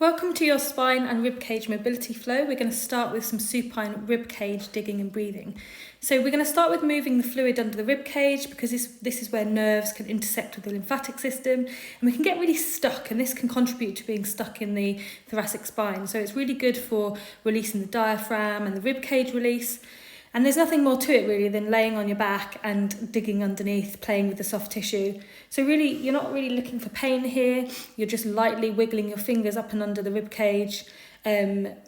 Welcome to your spine and ribcage mobility flow. We're going to start with some supine ribcage digging and breathing. So we're going to start with moving the fluid under the ribcage because this is where nerves can intersect with the lymphatic system and we can get really stuck, and this can contribute to being stuck in the thoracic spine. So it's really good for releasing the diaphragm and the ribcage release. And there's nothing more to it really than laying on your back and digging underneath, playing with the soft tissue. So really, you're not really looking for pain here. You're just lightly wiggling your fingers up and under the rib cage,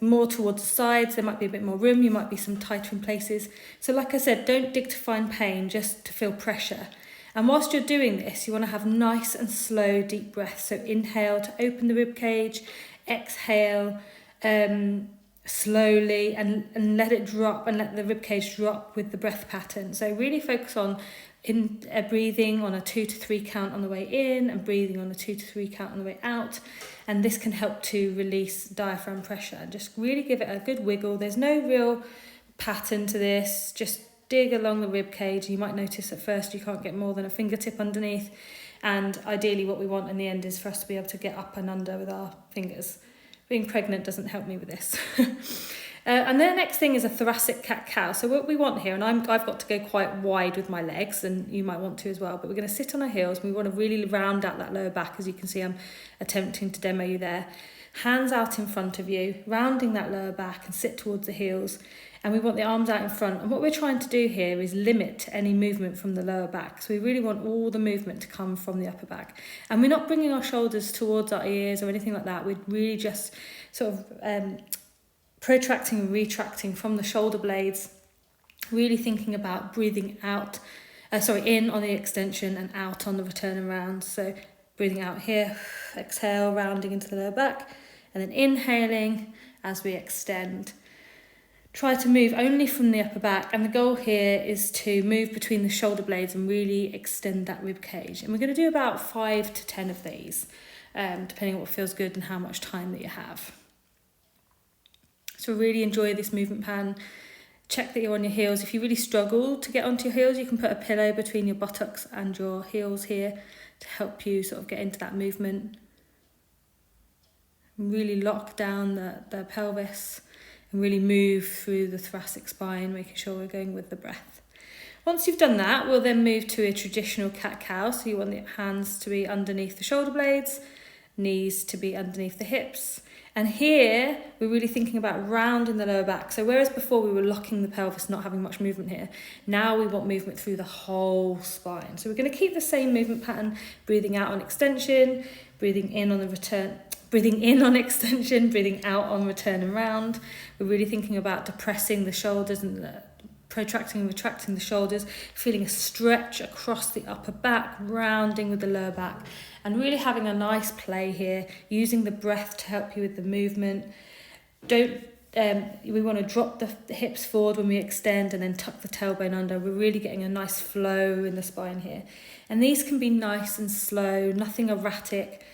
more towards the sides. There might be a bit more room. You might be some tighter in places. So like I said, don't dig to find pain, just to feel pressure. And whilst you're doing this, you want to have nice and slow, deep breaths. So inhale to open the rib cage, exhale, slowly and let it drop, and let the ribcage drop with the breath pattern. So really focus on breathing on a 2 to 3 count on the way in and breathing on a 2 to 3 count on the way out, and this can help to release diaphragm pressure. And just really give it a good wiggle. There's no real pattern to this, just dig along the ribcage. You might notice at first you can't get more than a fingertip underneath, and ideally what we want in the end is for us to be able to get up and under with our fingers. Being pregnant doesn't help me with this. And then the next thing is a thoracic cat cow. So what we want here, and I've got to go quite wide with my legs, and you might want to as well, but we're going to sit on our heels and we want to really round out that lower back. As you can see, I'm attempting to demo you there. Hands out in front of you, rounding that lower back, and sit towards the heels. And we want the arms out in front. And what we're trying to do here is limit any movement from the lower back. So we really want all the movement to come from the upper back. And we're not bringing our shoulders towards our ears or anything like that. We're really just sort of protracting and retracting from the shoulder blades, really thinking about breathing out, in on the extension and out on the return and round. So breathing out here, exhale, rounding into the lower back, and then inhaling as we extend. Try to move only from the upper back, and the goal here is to move between the shoulder blades and really extend that rib cage. And we're going to do about 5 to 10 of these, depending on what feels good and how much time that you have. So really enjoy this movement pattern. Check that you're on your heels. If you really struggle to get onto your heels, you can put a pillow between your buttocks and your heels here to help you sort of get into that movement. Really lock down the pelvis and really move through the thoracic spine, making sure we're going with the breath. Once you've done that, we'll then move to a traditional cat-cow. So you want the hands to be underneath the shoulder blades, knees to be underneath the hips. And here, we're really thinking about rounding the lower back. So whereas before we were locking the pelvis, not having much movement here, now we want movement through the whole spine. So we're going to keep the same movement pattern, breathing out on extension, breathing in on the return, breathing in on extension, breathing out on return and round. We're really thinking about depressing the shoulders and protracting and retracting the shoulders, feeling a stretch across the upper back, rounding with the lower back, and really having a nice play here, using the breath to help you with the movement. We want to drop the hips forward when we extend and then tuck the tailbone under. We're really getting a nice flow in the spine here. And these can be nice and slow, nothing erratic.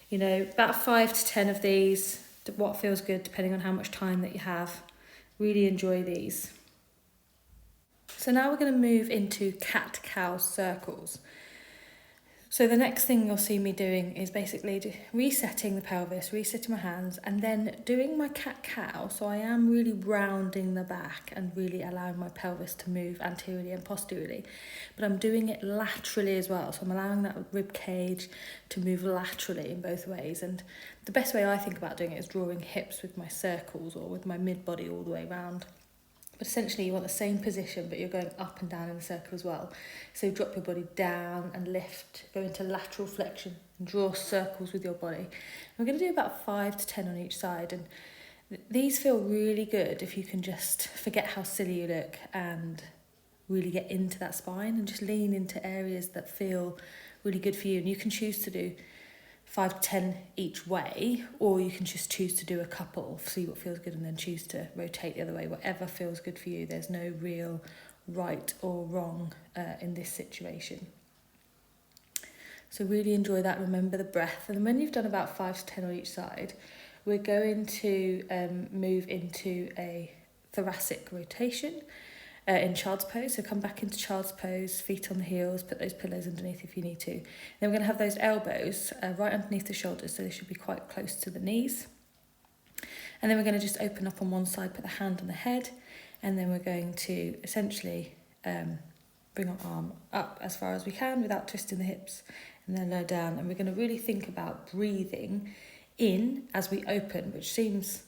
You know, about 5 to 10 of these, what feels good depending on how much time that you have. Really enjoy these. So now we're going to move into cat-cow circles. So the next thing you'll see me doing is basically resetting the pelvis, resetting my hands, and then doing my cat-cow. So I am really rounding the back and really allowing my pelvis to move anteriorly and posteriorly. But I'm doing it laterally as well. So I'm allowing that rib cage to move laterally in both ways. And the best way I think about doing it is drawing hips with my circles or with my mid-body all the way round. But essentially you want the same position, but you're going up and down in the circle as well. So drop your body down and lift, go into lateral flexion and draw circles with your body. We're going to do about 5 to 10 on each side. And these feel really good if you can just forget how silly you look and really get into that spine and just lean into areas that feel really good for you. And you can choose to do 5 to 10 each way, or you can just choose to do a couple, see what feels good, and then choose to rotate the other way, whatever feels good for you. There's no real right or wrong in this situation. So really enjoy that, remember the breath. And when you've done about 5 to 10 on each side, we're going to move into a thoracic rotation. In child's pose. So come back into child's pose, feet on the heels, put those pillows underneath if you need to. Then we're going to have those elbows right underneath the shoulders, so they should be quite close to the knees. And then we're going to just open up on one side, put the hand on the head, and then we're going to essentially bring our arm up as far as we can without twisting the hips, and then lower down. And we're going to really think about breathing in as we open, which seems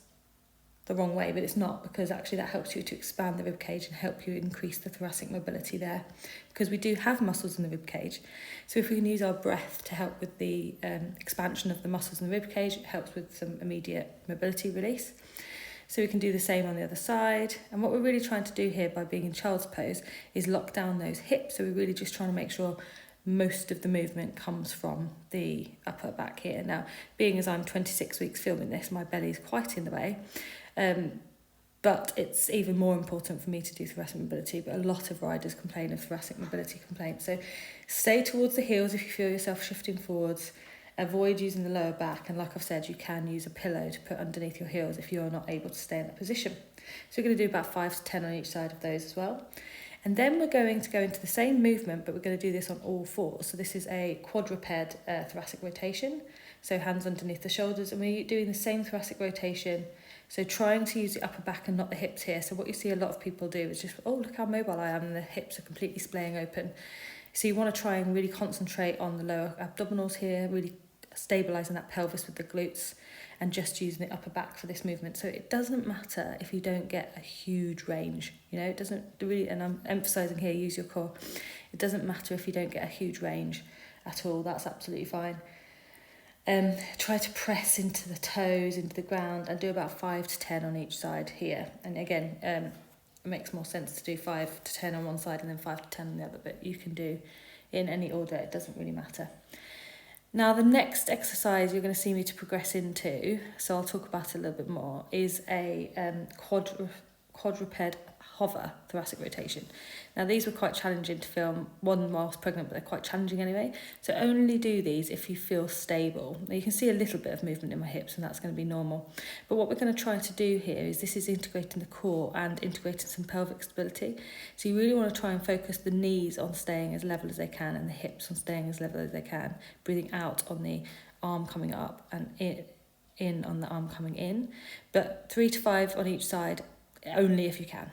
the wrong way, but it's not, because actually that helps you to expand the rib cage and help you increase the thoracic mobility there, because we do have muscles in the rib cage. So if we can use our breath to help with the expansion of the muscles in the rib cage, it helps with some immediate mobility release. So we can do the same on the other side. And what we're really trying to do here by being in child's pose is lock down those hips. So we're really just trying to make sure most of the movement comes from the upper back here. Now, being as I'm 26 weeks filming this, my belly is quite in the way. But it's even more important for me to do thoracic mobility, but a lot of riders complain of thoracic mobility complaints. So stay towards the heels if you feel yourself shifting forwards. Avoid using the lower back, and like I've said, you can use a pillow to put underneath your heels if you're not able to stay in that position. So we're going to do about 5 to 10 on each side of those as well. And then we're going to go into the same movement, but we're going to do this on all fours. So this is a quadruped thoracic rotation. So hands underneath the shoulders, and we're doing the same thoracic rotation. So trying to use the upper back and not the hips here. So what you see a lot of people do is just, oh, look how mobile I am, and the hips are completely splaying open. So you want to try and really concentrate on the lower abdominals here, really stabilising that pelvis with the glutes, and just using the upper back for this movement. So it doesn't matter if you don't get a huge range, you know, it doesn't really, and I'm emphasising here, use your core. It doesn't matter if you don't get a huge range at all, that's absolutely fine. Try to press into the toes, into the ground, and do about 5 to 10 on each side here. And again, it makes more sense to do 5 to 10 on one side and then 5 to 10 on the other, but you can do in any order, it doesn't really matter. Now, the next exercise you're going to see me to progress into, so I'll talk about it a little bit more, is a quadruped hover thoracic rotation. Now, these were quite challenging to film, one whilst pregnant, but they're quite challenging anyway. So only do these if you feel stable. Now, you can see a little bit of movement in my hips, and that's going to be normal. But what we're going to try to do here is this is integrating the core and integrating some pelvic stability. So you really want to try and focus the knees on staying as level as they can and the hips on staying as level as they can, breathing out on the arm coming up and in on the arm coming in. But 3 to 5 on each side, only if you can.